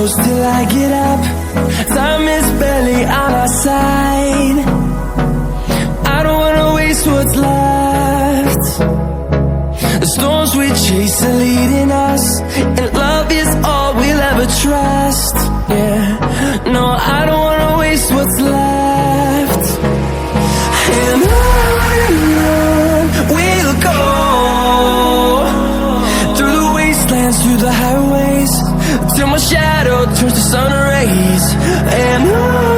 close till I get up. Time is barely on our side. I don't wanna waste what's left. The storms we chase are leading us, and love is all we'll ever trust. Yeah, no, I don't wanna waste what's left. And on we'll go, through the wastelands, through the highways, till my shadow turns to sun rays. And on